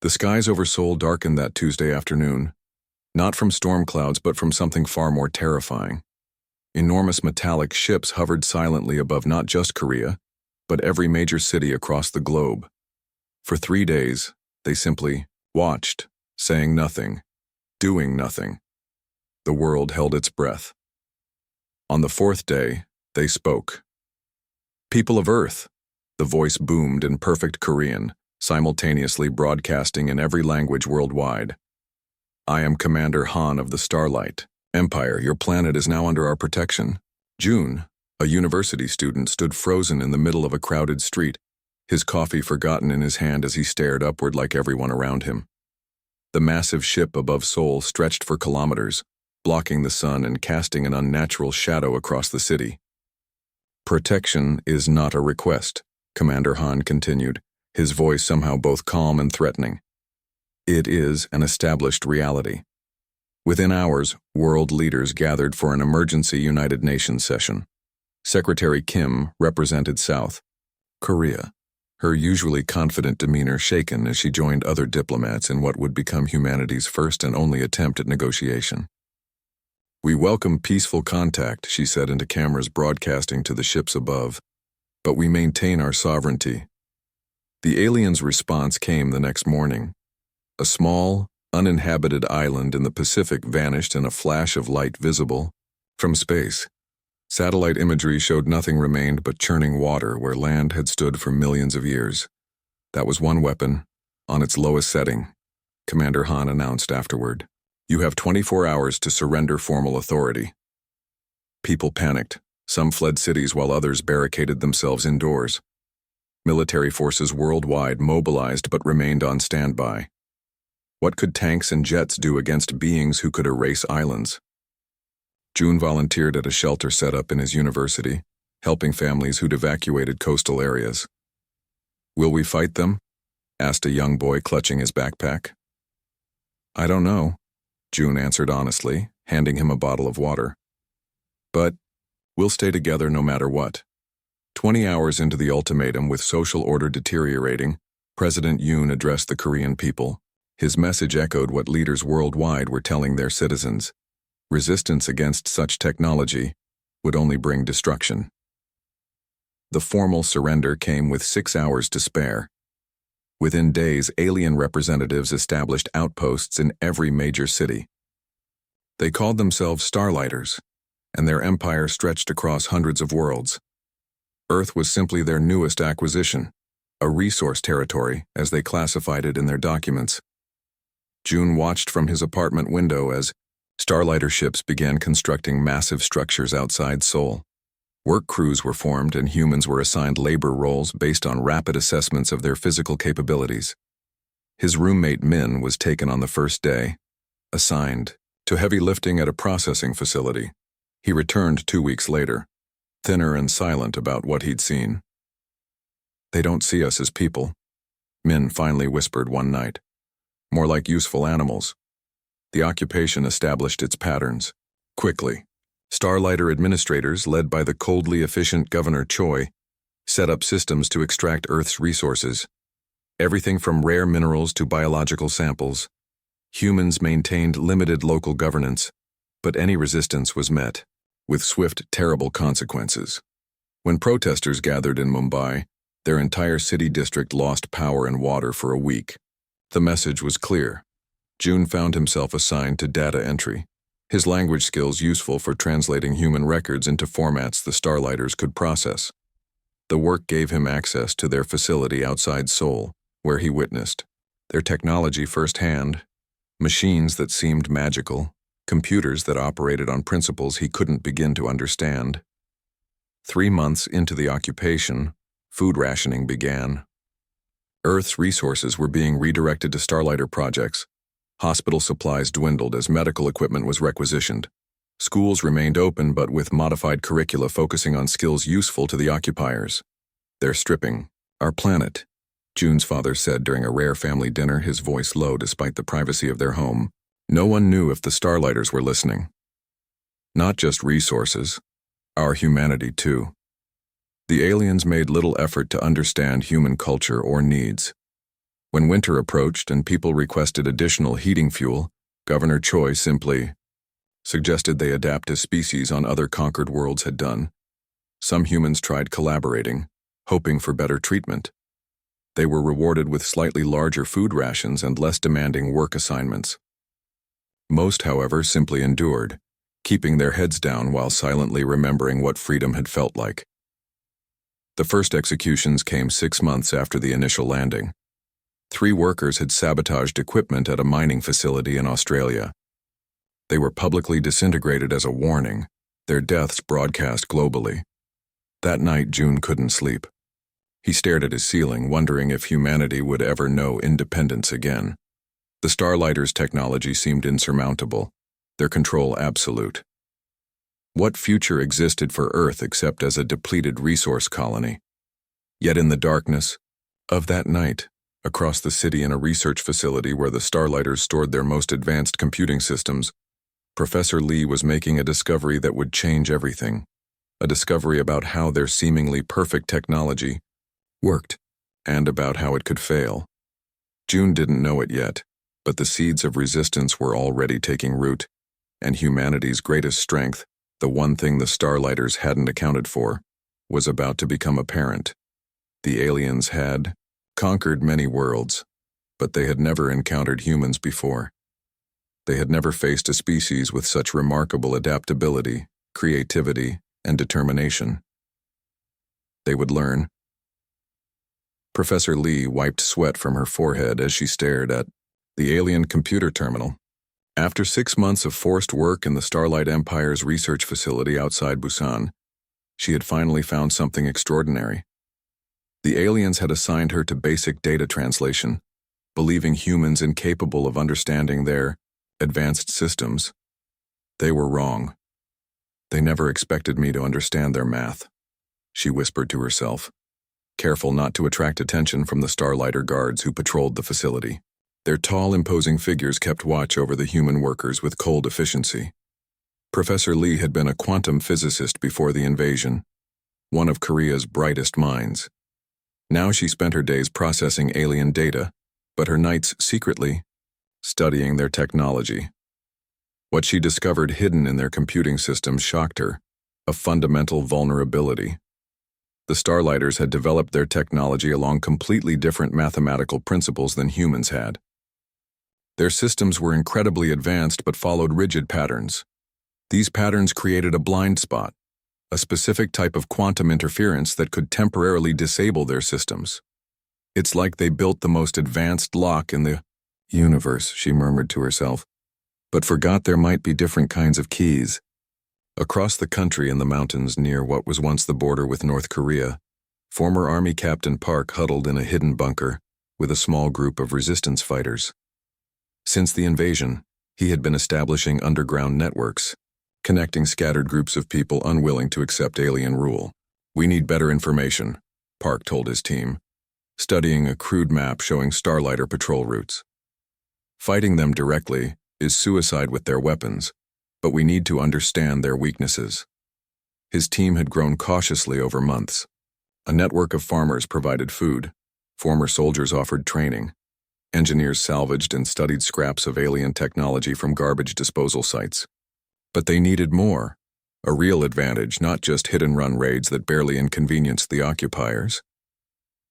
The skies over Seoul darkened that Tuesday afternoon, not from storm clouds but from something far more terrifying. Enormous metallic ships hovered silently above not just Korea, but every major city across the globe. For 3 days, they simply watched, saying nothing, doing nothing. The world held its breath. On the 4th day, they spoke. "People of Earth," the voice boomed in perfect Korean, simultaneously broadcasting in every language worldwide. "I am Commander Han of the Starlight Empire. Your planet is now under our protection." June, a university student, stood frozen in the middle of a crowded street, his coffee forgotten in his hand as he stared upward like everyone around him. The massive ship above Seoul stretched for kilometers, blocking the sun and casting an unnatural shadow across the city. "Protection is not a request," Commander Han continued, his voice somehow both calm and threatening. "It is an established reality." Within hours, world leaders gathered for an emergency United Nations session. Secretary Kim represented South Korea, her usually confident demeanor shaken as she joined other diplomats in what would become humanity's first and only attempt at negotiation. "We welcome peaceful contact," she said into cameras broadcasting to the ships above, "but we maintain our sovereignty." The aliens' response came the next morning. A small, uninhabited island in the Pacific vanished in a flash of light visible from space. Satellite imagery showed nothing remained but churning water where land had stood for millions of years. "That was one weapon, on its lowest setting," Commander Han announced afterward. "You have 24 hours to surrender formal authority." People panicked. Some fled cities while others barricaded themselves indoors. Military forces worldwide mobilized but remained on standby. What could tanks and jets do against beings who could erase islands? June volunteered at a shelter set up in his university, helping families who'd evacuated coastal areas. "Will we fight them?" asked a young boy clutching his backpack. "I don't know," June answered honestly, handing him a bottle of water. "But we'll stay together no matter what." 20 hours into the ultimatum, with social order deteriorating, President Yoon addressed the Korean people. His message echoed what leaders worldwide were telling their citizens. Resistance against such technology would only bring destruction. The formal surrender came with 6 hours to spare. Within days, alien representatives established outposts in every major city. They called themselves Starlighters, and their empire stretched across hundreds of worlds. Earth was simply their newest acquisition, a resource territory, as they classified it in their documents. June watched from his apartment window as Starlighter ships began constructing massive structures outside Seoul. Work crews were formed and humans were assigned labor roles based on rapid assessments of their physical capabilities. His roommate Min was taken on the first day, assigned to heavy lifting at a processing facility. He returned 2 weeks later, thinner and silent about what he'd seen. "They don't see us as people," Min finally whispered one night. "More like useful animals." The occupation established its patterns. Quickly, Starlighter administrators, led by the coldly efficient Governor Choi, set up systems to extract Earth's resources. Everything from rare minerals to biological samples. Humans maintained limited local governance, but any resistance was met with swift, terrible consequences. When protesters gathered in Mumbai, their entire city district lost power and water for a week. The message was clear. June found himself assigned to data entry, his language skills useful for translating human records into formats the Starlighters could process. The work gave him access to their facility outside Seoul, where he witnessed their technology firsthand, machines that seemed magical, computers that operated on principles he couldn't begin to understand. 3 months into the occupation, food rationing began. Earth's resources were being redirected to Starlighter projects. Hospital supplies dwindled as medical equipment was requisitioned. Schools remained open but with modified curricula focusing on skills useful to the occupiers. "They're stripping our planet," June's father said during a rare family dinner, his voice low despite the privacy of their home. No one knew if the Starlighters were listening. "Not just resources, our humanity too." The aliens made little effort to understand human culture or needs. When winter approached and people requested additional heating fuel, Governor Choi simply suggested they adapt as species on other conquered worlds had done. Some humans tried collaborating, hoping for better treatment. They were rewarded with slightly larger food rations and less demanding work assignments. Most, however, simply endured, keeping their heads down while silently remembering what freedom had felt like. The first executions came 6 months after the initial landing. 3 workers had sabotaged equipment at a mining facility in Australia. They were publicly disintegrated as a warning, their deaths broadcast globally. That night, June couldn't sleep. He stared at his ceiling, wondering if humanity would ever know independence again. The Starlighters' technology seemed insurmountable, their control absolute. What future existed for Earth except as a depleted resource colony? Yet in the darkness of that night, across the city in a research facility where the Starlighters stored their most advanced computing systems, Professor Lee was making a discovery that would change everything. A discovery about how their seemingly perfect technology worked, and about how it could fail. June didn't know it yet, but the seeds of resistance were already taking root, and humanity's greatest strength, the one thing the Starlighters hadn't accounted for, was about to become apparent. The aliens had conquered many worlds, but they had never encountered humans before. They had never faced a species with such remarkable adaptability, creativity, and determination. They would learn. Professor Lee wiped sweat from her forehead as she stared at the alien computer terminal. After 6 months of forced work in the Starlight Empire's research facility outside Busan, she had finally found something extraordinary. The aliens had assigned her to basic data translation, believing humans incapable of understanding their advanced systems. They were wrong. They never expected me to understand their math, she whispered to herself, careful not to attract attention from the Starlighter guards who patrolled the facility. Their tall, imposing figures kept watch over the human workers with cold efficiency. Professor Lee had been a quantum physicist before the invasion, one of Korea's brightest minds. Now she spent her days processing alien data, but her nights secretly studying their technology. What she discovered hidden in their computing systems shocked her, a fundamental vulnerability. The Starlighters had developed their technology along completely different mathematical principles than humans had. Their systems were incredibly advanced but followed rigid patterns. These patterns created a blind spot, a specific type of quantum interference that could temporarily disable their systems. It's like they built the most advanced lock in the universe, she murmured to herself, but forgot there might be different kinds of keys. Across the country in the mountains near what was once the border with North Korea, former Army Captain Park huddled in a hidden bunker with a small group of resistance fighters. Since the invasion, he had been establishing underground networks, connecting scattered groups of people unwilling to accept alien rule. "We need better information," Park told his team, studying a crude map showing Starlighter patrol routes. "Fighting them directly is suicide with their weapons, but we need to understand their weaknesses." His team had grown cautiously over months. A network of farmers provided food, former soldiers offered training, engineers salvaged and studied scraps of alien technology from garbage disposal sites. But they needed more, a real advantage, not just hit-and-run raids that barely inconvenienced the occupiers.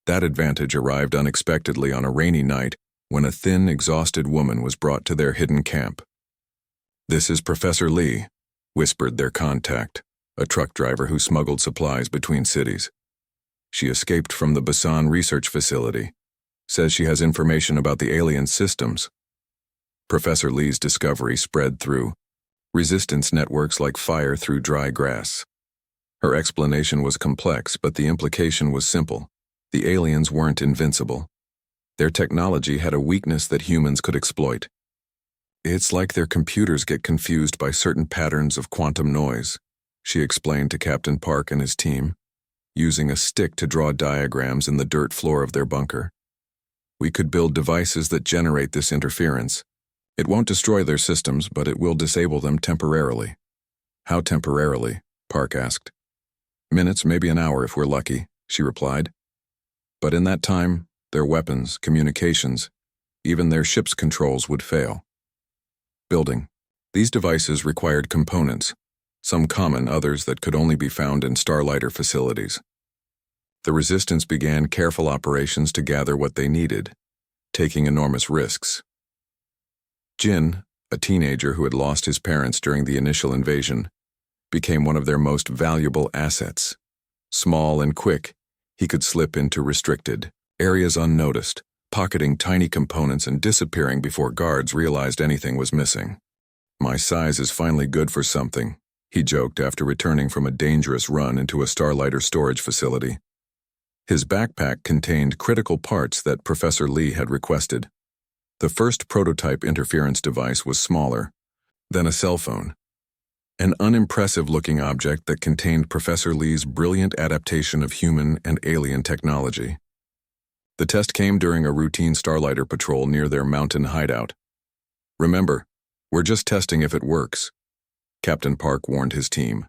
That advantage arrived unexpectedly on a rainy night when a thin, exhausted woman was brought to their hidden camp. "This is Professor Lee," whispered their contact, a truck driver who smuggled supplies between cities. "She escaped from the Busan research facility. Says she has information about the alien systems." Professor Lee's discovery spread through resistance networks like fire through dry grass. Her explanation was complex, but the implication was simple. The aliens weren't invincible. Their technology had a weakness that humans could exploit. "It's like their computers get confused by certain patterns of quantum noise," she explained to Captain Park and his team, using a stick to draw diagrams in the dirt floor of their bunker. "We could build devices that generate this interference. It won't destroy their systems, but it will disable them temporarily." "How temporarily?" Park asked. "Minutes, maybe an hour if we're lucky," she replied. "But in that time, their weapons, communications, even their ship's controls would fail. Building. These devices required components, some common, others that could only be found in Starlighter facilities. The Resistance began careful operations to gather what they needed, taking enormous risks. Jin, a teenager who had lost his parents during the initial invasion, became one of their most valuable assets. Small and quick, he could slip into restricted areas unnoticed, pocketing tiny components and disappearing before guards realized anything was missing. "My size is finally good for something," he joked after returning from a dangerous run into a Starlighter storage facility. His backpack contained critical parts that Professor Lee had requested. The first prototype interference device was smaller than a cell phone, an unimpressive-looking object that contained Professor Lee's brilliant adaptation of human and alien technology. The test came during a routine Starlighter patrol near their mountain hideout. "Remember, we're just testing if it works," Captain Park warned his team.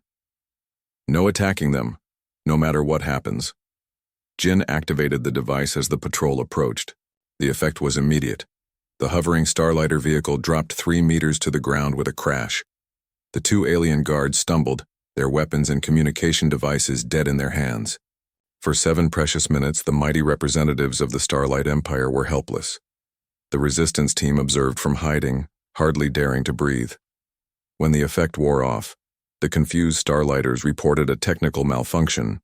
"No attacking them, no matter what happens." Jin activated the device as the patrol approached. The effect was immediate. The hovering Starlighter vehicle dropped 3 meters to the ground with a crash. The 2 alien guards stumbled, their weapons and communication devices dead in their hands. For 7 precious minutes, the mighty representatives of the Starlight Empire were helpless. The Resistance team observed from hiding, hardly daring to breathe. When the effect wore off, the confused Starlighters reported a technical malfunction,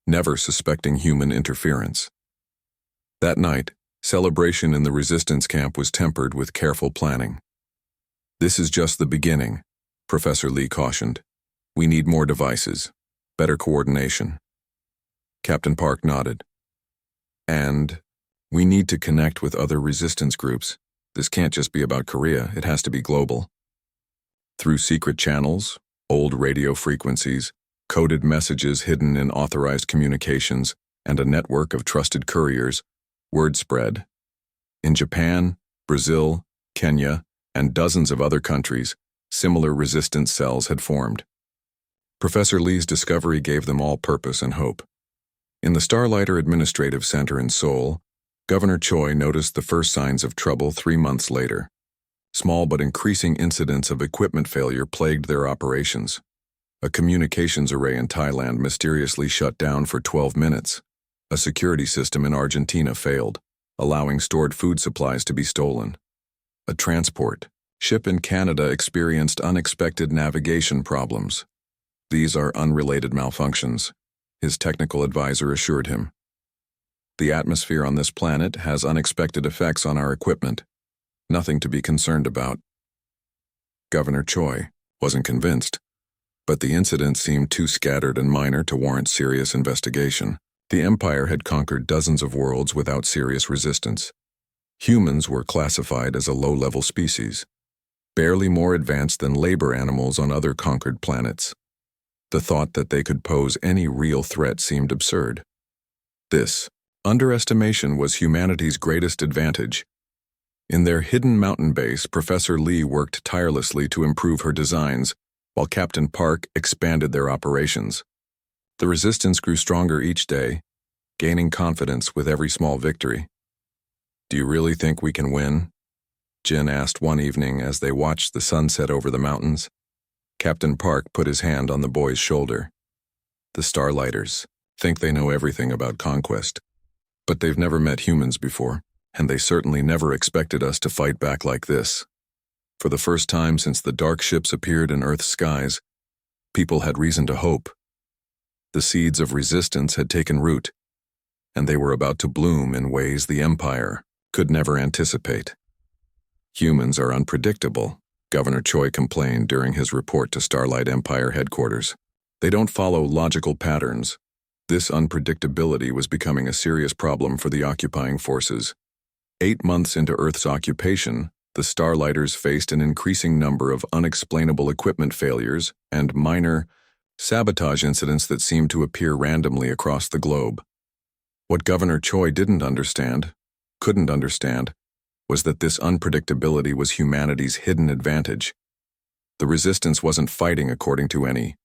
never suspecting human interference. That night, celebration in the Resistance camp was tempered with careful planning. "This is just the beginning," Professor Lee cautioned. "We need more devices, better coordination." Captain Park nodded. "And we need to connect with other resistance groups. This can't just be about Korea, it has to be global. Through secret channels, old radio frequencies, coded messages hidden in authorized communications, and a network of trusted couriers, word spread. In Japan, Brazil, Kenya, and dozens of other countries, similar resistance cells had formed. Professor Lee's discovery gave them all purpose and hope. In the Starlighter Administrative Center in Seoul, Governor Choi noticed the first signs of trouble 3 months later. Small but increasing incidents of equipment failure plagued their operations. A communications array in Thailand mysteriously shut down for 12 minutes. A security system in Argentina failed, allowing stored food supplies to be stolen. A transport ship in Canada experienced unexpected navigation problems. "These are unrelated malfunctions," his technical advisor assured him. "The atmosphere on this planet has unexpected effects on our equipment. Nothing to be concerned about." Governor Choi wasn't convinced, but the incidents seemed too scattered and minor to warrant serious investigation. The Empire had conquered dozens of worlds without serious resistance. Humans were classified as a low-level species, barely more advanced than labor animals on other conquered planets. The thought that they could pose any real threat seemed absurd. This underestimation was humanity's greatest advantage. In their hidden mountain base, Professor Lee worked tirelessly to improve her designs, while Captain Park expanded their operations. The resistance grew stronger each day, gaining confidence with every small victory. "Do you really think we can win?" Jin asked one evening as they watched the sunset over the mountains. Captain Park put his hand on the boy's shoulder. "The Starlighters think they know everything about conquest, but they've never met humans before, and they certainly never expected us to fight back like this." For the first time since the dark ships appeared in Earth's skies, people had reason to hope. The seeds of resistance had taken root, and they were about to bloom in ways the Empire could never anticipate. "Humans are unpredictable," Governor Choi complained during his report to Starlight Empire headquarters. "They don't follow logical patterns." This unpredictability was becoming a serious problem for the occupying forces. 8 months into Earth's occupation, the Starlighters faced an increasing number of unexplainable equipment failures and minor sabotage incidents that seemed to appear randomly across the globe. What Governor Choi couldn't understand, was that this unpredictability was humanity's hidden advantage. The resistance wasn't fighting according to any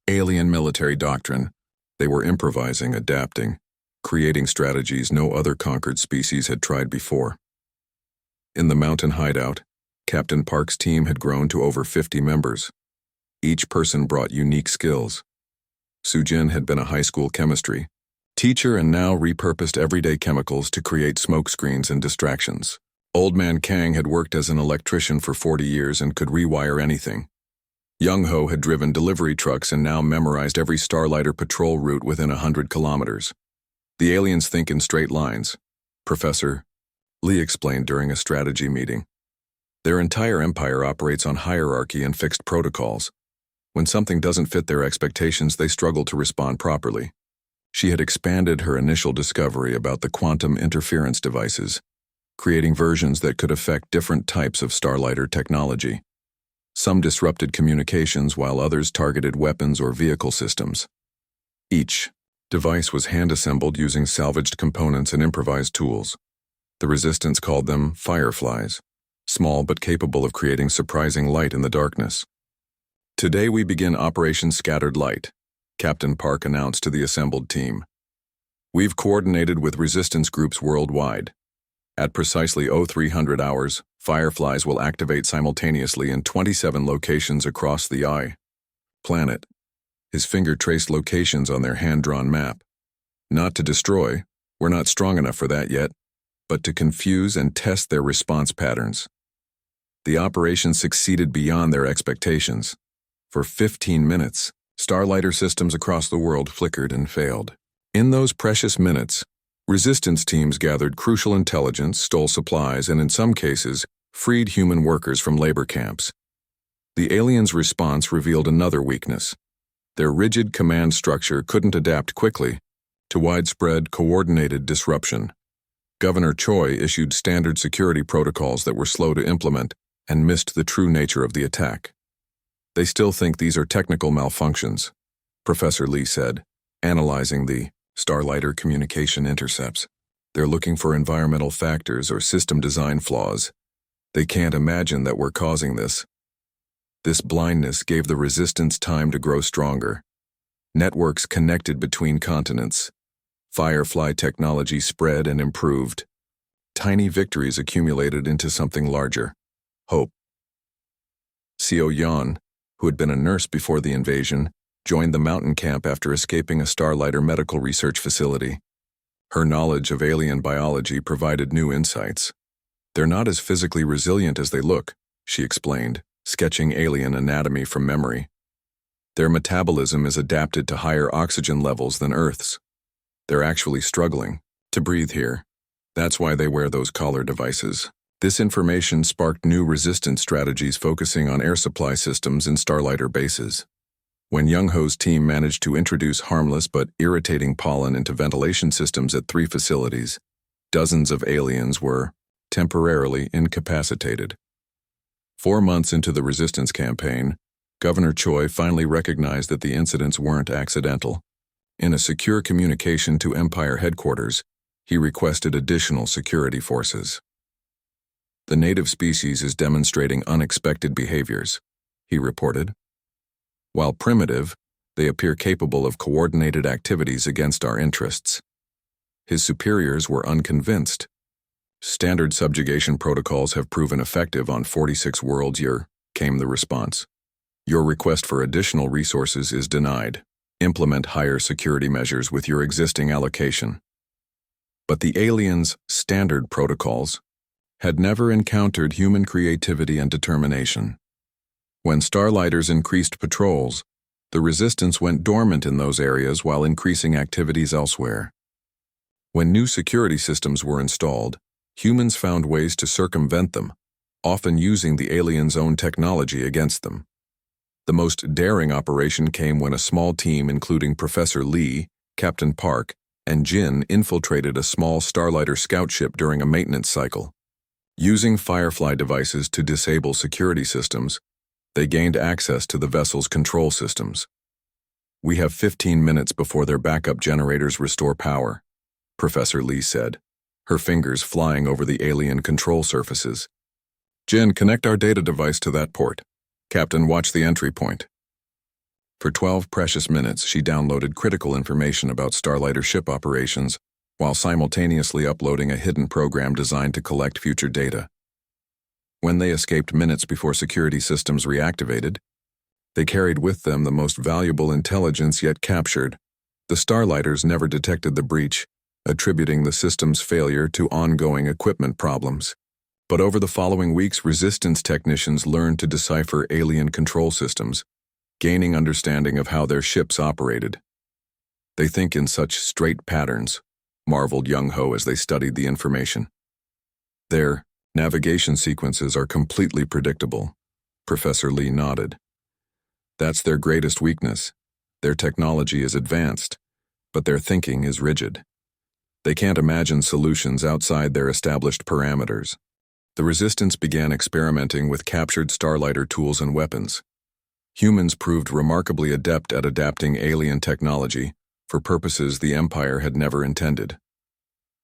alien military doctrine. They were improvising, adapting, creating strategies no other conquered species had tried before. In the mountain hideout, Captain Park's team had grown to over 50 members. Each person brought unique skills. Sujin had been a high school chemistry teacher and now repurposed everyday chemicals to create smokescreens and distractions. Old Man Kang had worked as an electrician for 40 years and could rewire anything. Young Ho had driven delivery trucks and now memorized every Starlighter patrol route within 100 kilometers. The aliens think in straight lines, Professor Lee explained during a strategy meeting. Their entire empire operates on hierarchy and fixed protocols. When something doesn't fit their expectations, they struggle to respond properly. She had expanded her initial discovery about the quantum interference devices, creating versions that could affect different types of Starlighter technology. Some disrupted communications while others targeted weapons or vehicle systems. Each device was hand-assembled using salvaged components and improvised tools. The Resistance called them fireflies, small but capable of creating surprising light in the darkness. Today we begin Operation Scattered Light, Captain Park announced to the assembled team. We've coordinated with resistance groups worldwide. At precisely 0300 hours, fireflies will activate simultaneously in 27 locations across the planet. His finger traced locations on their hand-drawn map. Not to destroy, we're not strong enough for that yet, but to confuse and test their response patterns. The operation succeeded beyond their expectations. For 15 minutes, Starlighter systems across the world flickered and failed. In those precious minutes, resistance teams gathered crucial intelligence, stole supplies, and in some cases, freed human workers from labor camps. The aliens' response revealed another weakness. Their rigid command structure couldn't adapt quickly to widespread, coordinated disruption. Governor Choi issued standard security protocols that were slow to implement and missed the true nature of the attack. They still think these are technical malfunctions, Professor Lee said, analyzing the Starlighter communication intercepts. They're looking for environmental factors or system design flaws. They can't imagine that we're causing this. This blindness gave the resistance time to grow stronger. Networks connected between continents. Firefly technology spread and improved. Tiny victories accumulated into something larger. Hope. Seo Yan, who had been a nurse before the invasion, joined the mountain camp after escaping a Starlighter medical research facility. Her knowledge of alien biology provided new insights. They're not as physically resilient as they look, she explained, sketching alien anatomy from memory. Their metabolism is adapted to higher oxygen levels than Earth's. They're actually struggling to breathe here. That's why they wear those collar devices. This information sparked new resistance strategies focusing on air supply systems in Starlighter bases. When Young Ho's team managed to introduce harmless but irritating pollen into ventilation systems at 3 facilities, dozens of aliens were temporarily incapacitated. 4 months into the resistance campaign, Governor Choi finally recognized that the incidents weren't accidental. In a secure communication to Empire headquarters, he requested additional security forces. The native species is demonstrating unexpected behaviors, he reported. While primitive, they appear capable of coordinated activities against our interests. His superiors were unconvinced. Standard subjugation protocols have proven effective on 46 worlds. Came the response. Your request for additional resources is denied. Implement higher security measures with your existing allocation. But the aliens' standard protocols had never encountered human creativity and determination. When Starlighters increased patrols, the resistance went dormant in those areas while increasing activities elsewhere. When new security systems were installed, humans found ways to circumvent them, often using the aliens' own technology against them. The most daring operation came when a small team including Professor Lee, Captain Park, and Jin infiltrated a small Starlighter scout ship during a maintenance cycle. Using Firefly devices to disable security systems, they gained access to the vessel's control systems. We have 15 minutes before their backup generators restore power, Professor Lee said, her fingers flying over the alien control surfaces. Jin, connect our data device to that port. Captain, watch the entry point. For 12 precious minutes, she downloaded critical information about Starlighter ship operations while simultaneously uploading a hidden program designed to collect future data. When they escaped minutes before security systems reactivated, they carried with them the most valuable intelligence yet captured. The Starlighters never detected the breach, attributing the system's failure to ongoing equipment problems. But over the following weeks, resistance technicians learned to decipher alien control systems, gaining understanding of how their ships operated. "They think in such straight patterns," marveled Young Ho as they studied the information. "Their navigation sequences are completely predictable," Professor Lee nodded. "That's their greatest weakness. Their technology is advanced, but their thinking is rigid. They can't imagine solutions outside their established parameters." The Resistance began experimenting with captured Starlighter tools and weapons. Humans proved remarkably adept at adapting alien technology for purposes the Empire had never intended.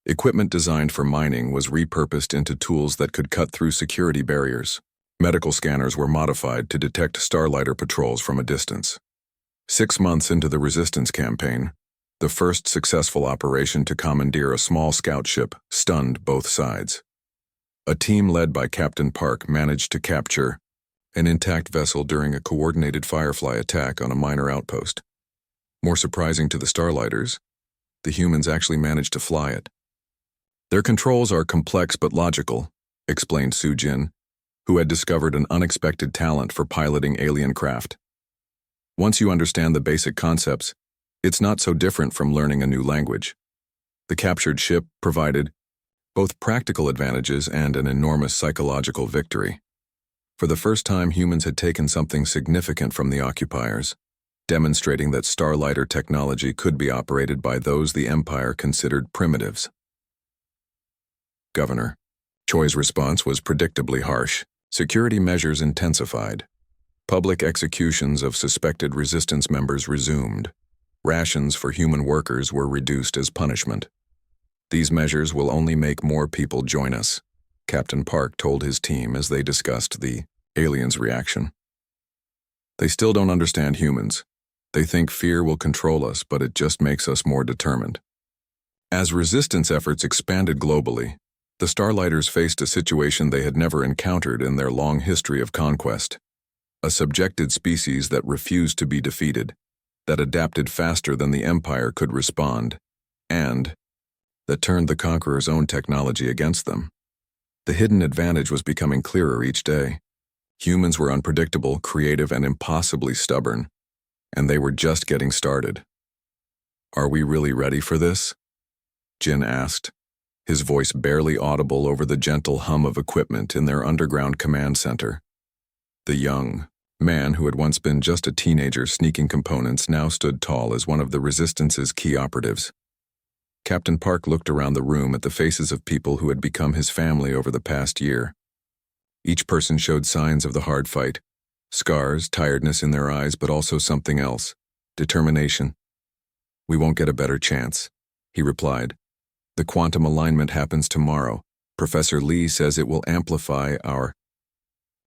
Equipment designed for mining was repurposed into tools that could cut through security barriers. Medical scanners were modified to detect Starlighter patrols from a distance. 6 months into the Resistance campaign, the first successful operation to commandeer a small scout ship stunned both sides. A team led by Captain Park managed to capture an intact vessel during a coordinated Firefly attack on a minor outpost. More surprising to the Starlighters, the humans actually managed to fly it. "Their controls are complex but logical," explained Su Jin, who had discovered an unexpected talent for piloting alien craft. "Once you understand the basic concepts, it's not so different from learning a new language." The captured ship provided both practical advantages and an enormous psychological victory. For the first time, humans had taken something significant from the occupiers, demonstrating that Starlighter technology could be operated by those the Empire considered primitives. Governor Choi's response was predictably harsh. Security measures intensified. Public executions of suspected resistance members resumed. Rations for human workers were reduced as punishment. "These measures will only make more people join us," Captain Park told his team as they discussed the aliens' reaction. "They still don't understand humans. They think fear will control us, but it just makes us more determined." As resistance efforts expanded globally, the Starlighters faced a situation they had never encountered in their long history of conquest. A subjected species that refused to be defeated, that adapted faster than the Empire could respond, and that turned the Conqueror's own technology against them. The hidden advantage was becoming clearer each day. Humans were unpredictable, creative, and impossibly stubborn, and they were just getting started. "Are we really ready for this?" Jin asked, his voice barely audible over the gentle hum of equipment in their underground command center. The young man who had once been just a teenager sneaking components now stood tall as one of the Resistance's key operatives. Captain Park looked around the room at the faces of people who had become his family over the past year. Each person showed signs of the hard fight, scars, tiredness in their eyes, but also something else, determination. "We won't get a better chance," he replied. "The quantum alignment happens tomorrow. Professor Lee says it will amplify our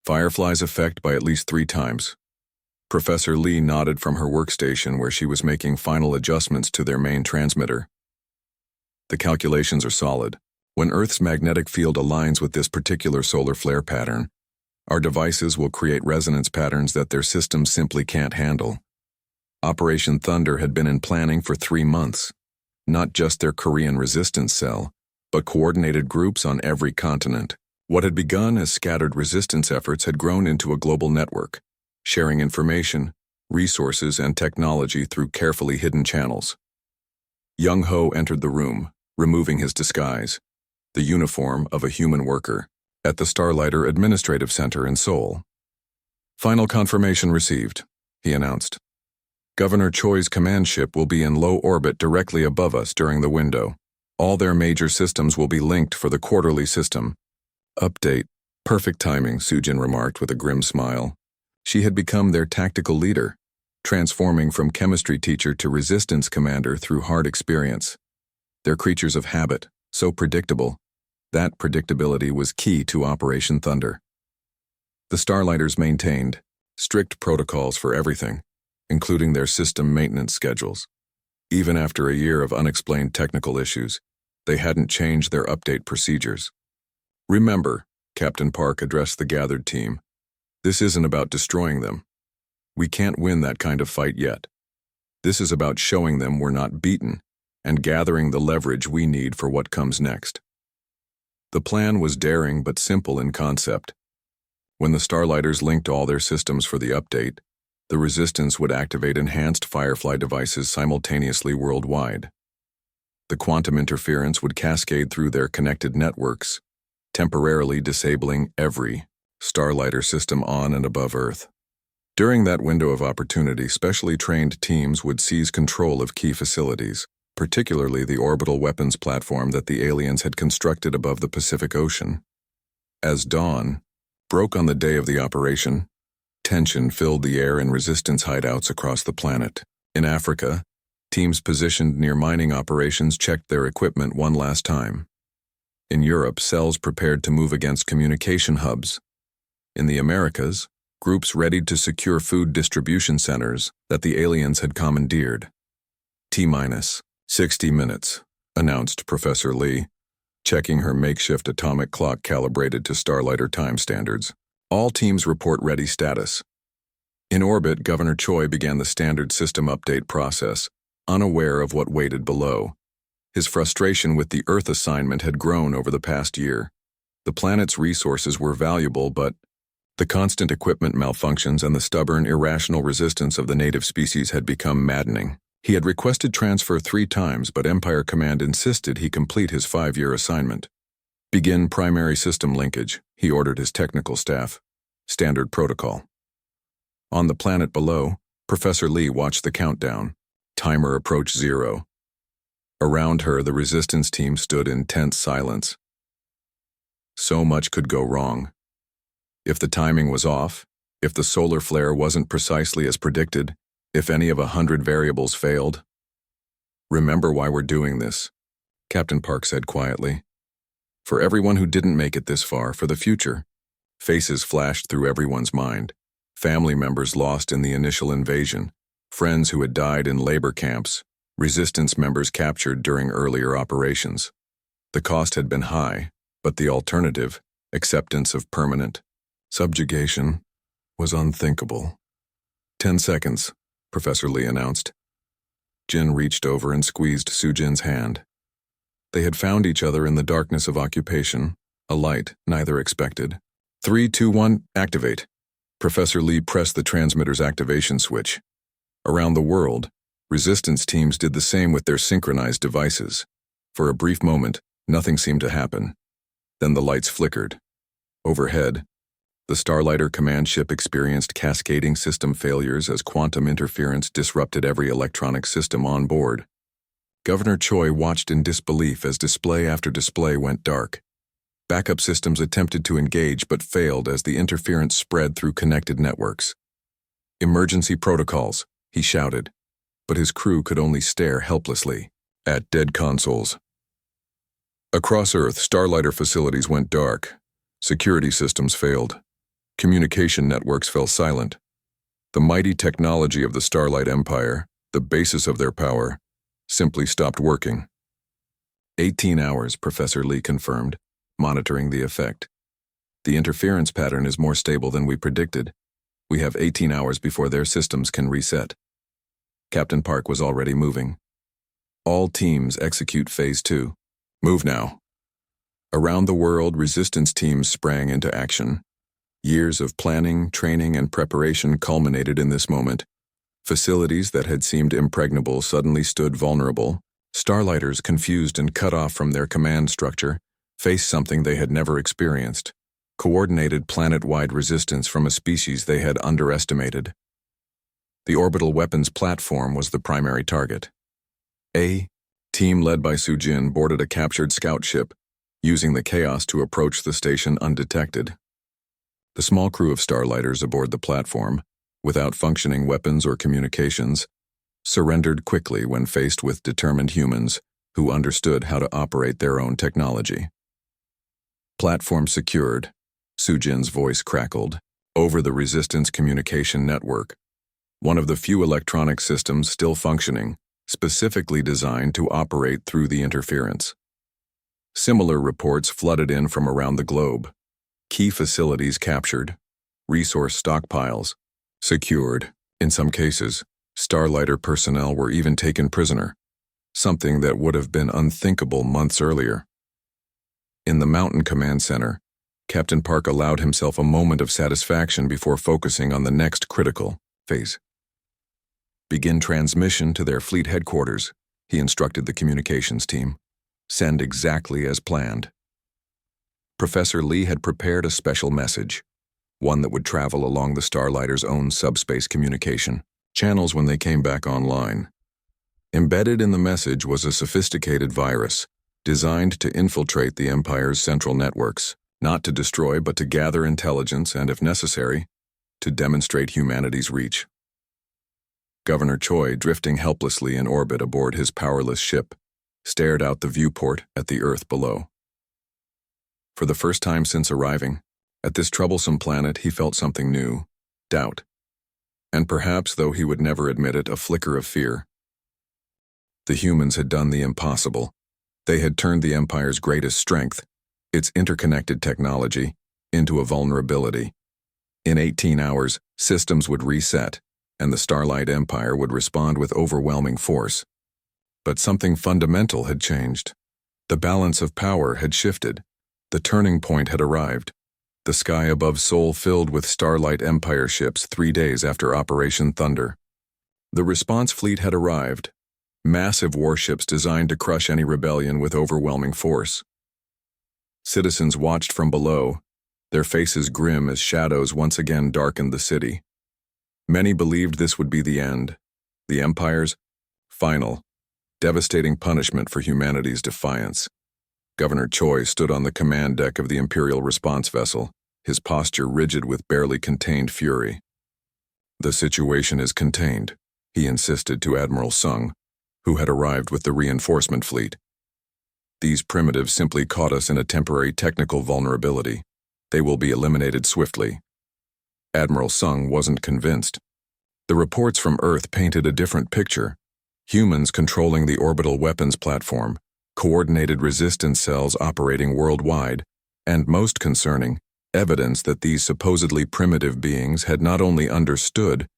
Firefly's effect by at least 3 times. Professor Lee nodded from her workstation where she was making final adjustments to their main transmitter. "The calculations are solid. When Earth's magnetic field aligns with this particular solar flare pattern, our devices will create resonance patterns that their systems simply can't handle." Operation Thunder had been in planning for 3 months. Not just their Korean resistance cell, but coordinated groups on every continent. What had begun as scattered resistance efforts had grown into a global network, sharing information, resources, and technology through carefully hidden channels. Young Ho entered the room, removing his disguise, the uniform of a human worker, at the Starlighter Administrative Center in Seoul. "Final confirmation received," he announced. "Governor Choi's command ship will be in low orbit directly above us during the window. All their major systems will be linked for the quarterly system update." "Perfect timing," Sujin remarked with a grim smile. She had become their tactical leader, transforming from chemistry teacher to resistance commander through hard experience. They're creatures of habit, so predictable. That predictability was key to Operation Thunder. The Starlighters maintained strict protocols for everything, including their system maintenance schedules. Even after a year of unexplained technical issues, They hadn't changed their update procedures. "Remember," Captain Park addressed the gathered team, "this isn't about destroying them. We can't win that kind of fight yet. This is about showing them we're not beaten and gathering the leverage we need for what comes next." The plan was daring but simple in concept. When the Starlighters linked all their systems for the update, the Resistance would activate enhanced Firefly devices simultaneously worldwide. The quantum interference would cascade through their connected networks, temporarily disabling every Starlighter system on and above Earth. During that window of opportunity, specially trained teams would seize control of key facilities, particularly the orbital weapons platform that the aliens had constructed above the Pacific Ocean. As dawn broke on the day of the operation, tension filled the air in Resistance hideouts across the planet. In Africa, teams positioned near mining operations checked their equipment one last time. In Europe, cells prepared to move against communication hubs. In the Americas, groups readied to secure food distribution centers that the aliens had commandeered. T-minus 60 minutes, announced Professor Lee, checking her makeshift atomic clock calibrated to Starlighter time standards. All teams report ready status. In orbit, Governor Choi began the standard system update process, unaware of what waited below. His frustration with the Earth assignment had grown over the past year. The planet's resources were valuable, but the constant equipment malfunctions and the stubborn, irrational resistance of the native species had become maddening. He had requested transfer 3 times, but Empire Command insisted he complete his 5-year assignment. "Begin primary system linkage," he ordered his technical staff. Standard protocol. On the planet below, Professor Lee watched the countdown. Timer approached 0. Around her, the Resistance team stood in tense silence. So much could go wrong. If the timing was off, if the solar flare wasn't precisely as predicted, if any of 100 variables failed. "Remember why we're doing this," Captain Park said quietly. "For everyone who didn't make it this far, for the future." Faces flashed through everyone's mind. Family members lost in the initial invasion, friends who had died in labor camps, Resistance members captured during earlier operations. The cost had been high, but the alternative, acceptance of permanent subjugation, was unthinkable. 10 seconds, Professor Lee announced. Jin reached over and squeezed Sujin's hand. They had found each other in the darkness of occupation, a light neither expected. 3, 2, 1, activate. Professor Lee pressed the transmitter's activation switch. Around the world, Resistance teams did the same with their synchronized devices. For a brief moment, nothing seemed to happen. Then the lights flickered. Overhead, the Starlighter command ship experienced cascading system failures as quantum interference disrupted every electronic system on board. Governor Choi watched in disbelief as display after display went dark. Backup systems attempted to engage but failed as the interference spread through connected networks. "Emergency protocols," he shouted, but his crew could only stare helplessly at dead consoles. Across Earth, Starlighter facilities went dark. Security systems failed. Communication networks fell silent. The mighty technology of the Starlight Empire, the basis of their power, simply stopped working. 18 hours, Professor Lee confirmed, monitoring the effect. "The interference pattern is more stable than we predicted. We have 18 hours before their systems can reset." Captain Park was already moving. "All teams execute Phase 2. Move now." Around the world, Resistance teams sprang into action. Years of planning, training, and preparation culminated in this moment. Facilities that had seemed impregnable suddenly stood vulnerable. Starlighters, confused and cut off from their command structure, faced something they had never experienced: coordinated planet-wide resistance from a species they had underestimated. The orbital weapons platform was the primary target. A team led by Sujin boarded a captured scout ship, using the chaos to approach the station undetected. The small crew of Starlighters aboard the platform, without functioning weapons or communications, surrendered quickly when faced with determined humans who understood how to operate their own technology. "Platform secured," Sujin's voice crackled, over the Resistance communication network, one of the few electronic systems still functioning, specifically designed to operate through the interference. Similar reports flooded in from around the globe. Key facilities captured, resource stockpiles secured. In some cases, Starlighter personnel were even taken prisoner, something that would have been unthinkable months earlier. In the Mountain Command Center, Captain Park allowed himself a moment of satisfaction before focusing on the next critical phase. Begin transmission to their fleet headquarters, he instructed the communications team. Send exactly as planned. Professor Lee had prepared a special message, one that would travel along the Starlighter's own subspace communication channels when they came back online. Embedded in the message was a sophisticated virus, designed to infiltrate the Empire's central networks, not to destroy but to gather intelligence and, if necessary, to demonstrate humanity's reach. Governor Choi, drifting helplessly in orbit aboard his powerless ship, stared out the viewport at the Earth below. For the first time since arriving, at this troublesome planet he felt something new, doubt, and perhaps, though he would never admit it, a flicker of fear. The humans had done the impossible. They had turned the Empire's greatest strength, its interconnected technology, into a vulnerability. In 18 hours, systems would reset, and the Starlight Empire would respond with overwhelming force. But something fundamental had changed. The balance of power had shifted. The turning point had arrived. The sky above Seoul filled with Starlight Empire ships 3 days after Operation Thunder. The response fleet had arrived, massive warships designed to crush any rebellion with overwhelming force. Citizens watched from below, their faces grim as shadows once again darkened the city. Many believed this would be the end, the Empire's final, devastating punishment for humanity's defiance. Governor Choi stood on the command deck of the Imperial response vessel, his posture rigid with barely contained fury. "The situation is contained," he insisted to Admiral Sung, who had arrived with the reinforcement fleet. "These primitives simply caught us in a temporary technical vulnerability. They will be eliminated swiftly." Admiral Sung wasn't convinced. The reports from Earth painted a different picture. Humans controlling the orbital weapons platform, coordinated resistance cells operating worldwide, and most concerning, evidence that these supposedly primitive beings had not only understood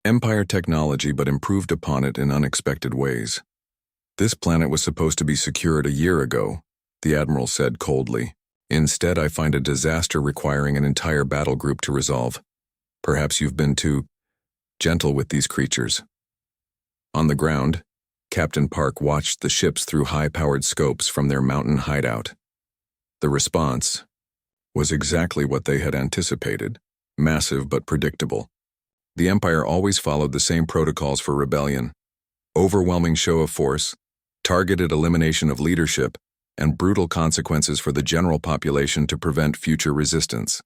Empire technology but improved upon it in unexpected ways. "This planet was supposed to be secured a year ago," the Admiral said coldly. "Instead, I find a disaster requiring an entire battle group to resolve. Perhaps you've been too gentle with these creatures." On the ground, Captain Park watched the ships through high-powered scopes from their mountain hideout. The response was exactly what they had anticipated, massive but predictable. The Empire always followed the same protocols for rebellion: overwhelming show of force, targeted elimination of leadership, and brutal consequences for the general population to prevent future resistance.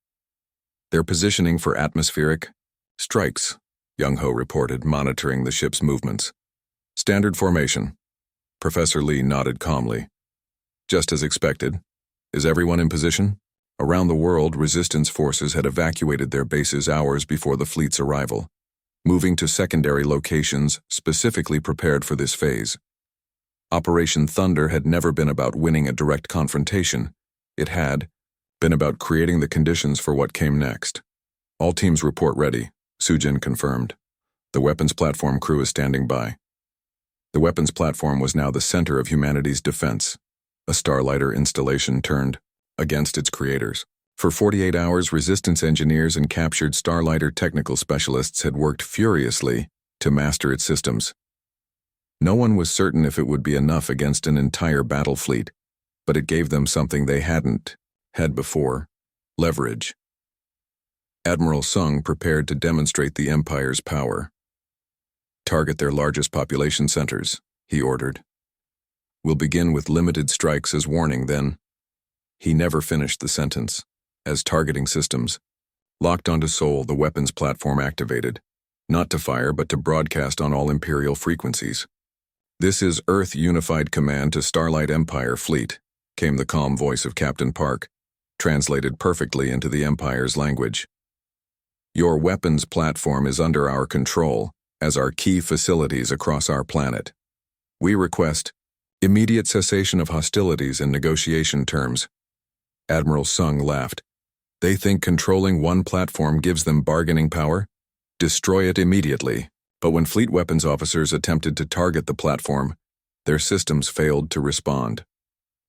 Their positioning for atmospheric strikes, Young Ho reported, monitoring the ship's movements. "Standard formation." Professor Lee nodded calmly. "Just as expected. Is everyone in position?" Around the world, resistance forces had evacuated their bases hours before the fleet's arrival, moving to secondary locations specifically prepared for this phase. Operation Thunder had never been about winning a direct confrontation. It had been about creating the conditions for what came next. "All teams report ready," Sujin confirmed. "The weapons platform crew is standing by." The weapons platform was now the center of humanity's defense, a Starlighter installation turned against its creators. For 48 hours, resistance engineers and captured Starlighter technical specialists had worked furiously to master its systems. No one was certain if it would be enough against an entire battle fleet, but it gave them something they hadn't had before: leverage. Admiral Sung prepared to demonstrate the Empire's power. "Target their largest population centers," he ordered. "We'll begin with limited strikes as warning, then—" He never finished the sentence. As targeting systems locked onto Seoul, the weapons platform activated, not to fire but to broadcast on all Imperial frequencies. "This is Earth Unified Command to Starlight Empire Fleet," came the calm voice of Captain Park, translated perfectly into the Empire's language. "Your weapons platform is under our control, as are key facilities across our planet. We request Immediate cessation of hostilities in negotiation terms. Admiral Sung laughed. They think controlling one platform gives them bargaining power? Destroy it immediately. But when fleet weapons officers attempted to target the platform, their systems failed to respond.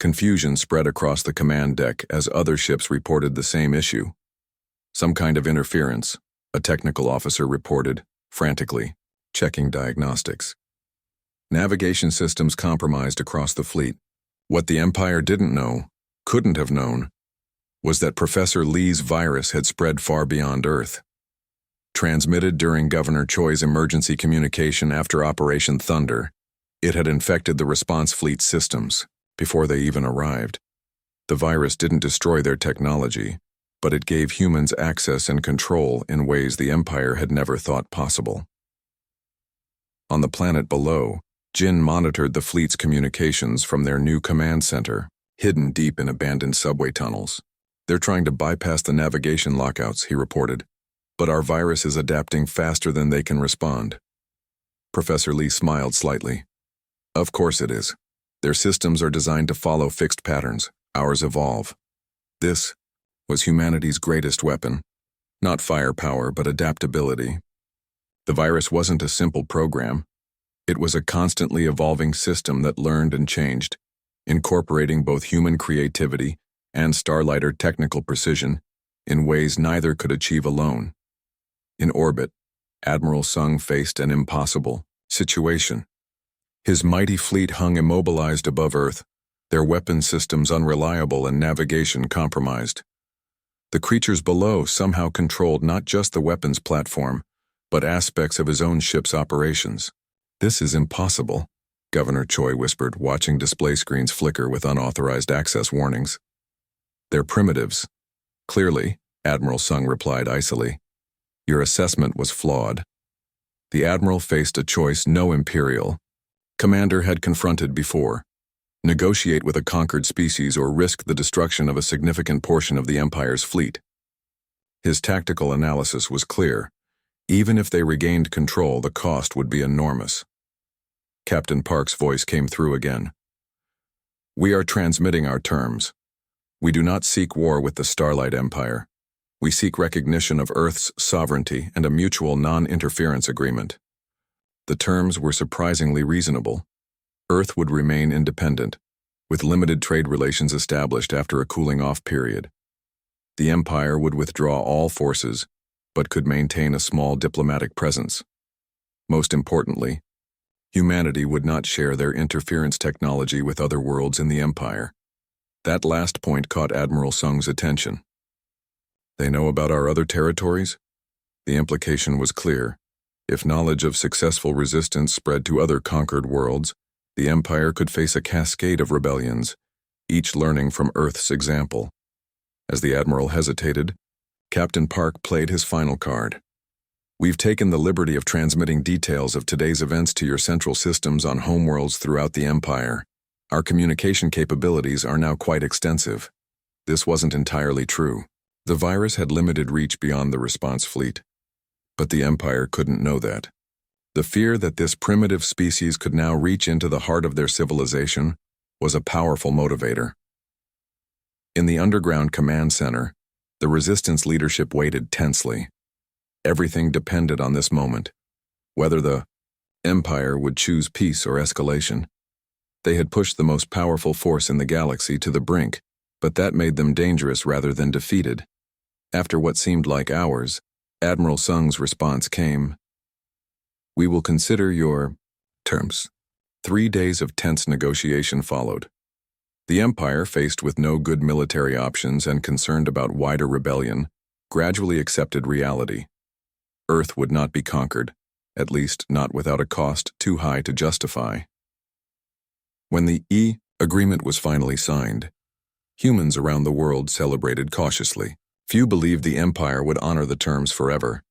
Confusion spread across the command deck as other ships reported the same issue. Some kind of interference, a technical officer reported, frantically, checking diagnostics. Navigation systems compromised across the fleet. What the Empire didn't know, couldn't have known, was that Professor Lee's virus had spread far beyond Earth. Transmitted during Governor Choi's emergency communication after Operation Thunder, it had infected the response fleet systems before they even arrived. The virus didn't destroy their technology, but it gave humans access and control in ways the Empire had never thought possible. On the planet below, Jin monitored the fleet's communications from their new command center, hidden deep in abandoned subway tunnels. They're trying to bypass the navigation lockouts, he reported, but our virus is adapting faster than they can respond. Professor Lee smiled slightly. Of course it is. Their systems are designed to follow fixed patterns. Ours evolve. This was humanity's greatest weapon. Not firepower, but adaptability. The virus wasn't a simple program. It was a constantly evolving system that learned and changed, incorporating both human creativity and Starlighter technical precision in ways neither could achieve alone. In orbit, Admiral Sung faced an impossible situation. His mighty fleet hung immobilized above Earth, their weapon systems unreliable and navigation compromised. The creatures below somehow controlled not just the weapons platform, but aspects of his own ship's operations. This is impossible, Governor Choi whispered, watching display screens flicker with unauthorized access warnings. They're primitives. Clearly, Admiral Sung replied icily. Your assessment was flawed. The Admiral faced a choice no Imperial commander had confronted before. Negotiate with a conquered species or risk the destruction of a significant portion of the Empire's fleet. His tactical analysis was clear. Even if they regained control, the cost would be enormous. Captain Park's voice came through again. We are transmitting our terms. We do not seek war with the Starlight Empire. We seek recognition of Earth's sovereignty and a mutual non-interference agreement. The terms were surprisingly reasonable. Earth would remain independent, with limited trade relations established after a cooling-off period. The Empire would withdraw all forces, but could maintain a small diplomatic presence. Most importantly, humanity would not share their interference technology with other worlds in the Empire. That last point caught Admiral Sung's attention. They know about our other territories? The implication was clear. If knowledge of successful resistance spread to other conquered worlds, the Empire could face a cascade of rebellions, each learning from Earth's example. As the Admiral hesitated, Captain Park played his final card. We've taken the liberty of transmitting details of today's events to your central systems on homeworlds throughout the Empire. Our communication capabilities are now quite extensive. This wasn't entirely true. The virus had limited reach beyond the response fleet. But the Empire couldn't know that. The fear that this primitive species could now reach into the heart of their civilization was a powerful motivator. In the underground command center, the Resistance leadership waited tensely. Everything depended on this moment. Whether the Empire would choose peace or escalation. They had pushed the most powerful force in the galaxy to the brink, but that made them dangerous rather than defeated. After what seemed like hours, Admiral Sung's response came. We will consider your terms. 3 days of tense negotiation followed. The Empire, faced with no good military options and concerned about wider rebellion, gradually accepted reality. Earth would not be conquered, at least not without a cost too high to justify. When the agreement was finally signed, humans around the world celebrated cautiously. Few believed the Empire would honor the terms forever,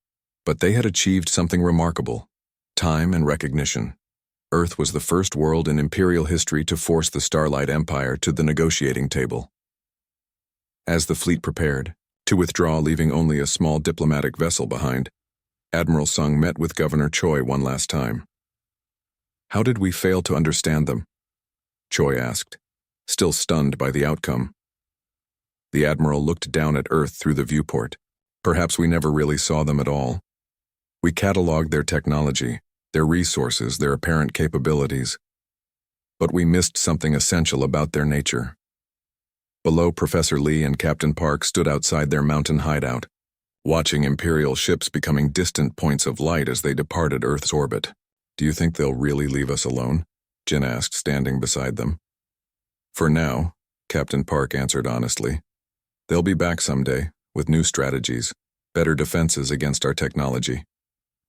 but they had achieved something remarkable: time and recognition. Earth was the first world in Imperial history to force the Starlight Empire to the negotiating table. As the fleet prepared to withdraw, leaving only a small diplomatic vessel behind, Admiral Sung met with Governor Choi one last time. How did we fail to understand them? Choi asked, still stunned by the outcome. The Admiral looked down at Earth through the viewport. Perhaps we never really saw them at all. We cataloged their technology, their resources, their apparent capabilities. But we missed something essential about their nature. Below, Professor Lee and Captain Park stood outside their mountain hideout, watching Imperial ships becoming distant points of light as they departed Earth's orbit. Do you think they'll really leave us alone? Jin asked, standing beside them. For now, Captain Park answered honestly. They'll be back someday, with new strategies, better defenses against our technology.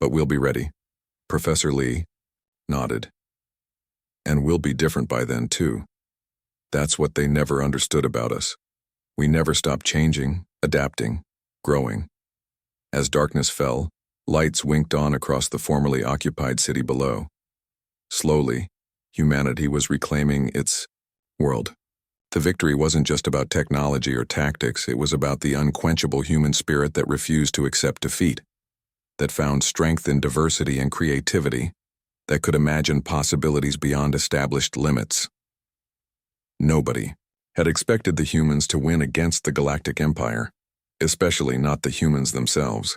But we'll be ready. Professor Lee nodded. And we'll be different by then, too. That's what they never understood about us. We never stopped changing, adapting, growing. As darkness fell, lights winked on across the formerly occupied city below. Slowly, humanity was reclaiming its world. The victory wasn't just about technology or tactics, it was about the unquenchable human spirit that refused to accept defeat, that found strength in diversity and creativity, that could imagine possibilities beyond established limits. Nobody had expected the humans to win against the Galactic Empire, especially not the humans themselves.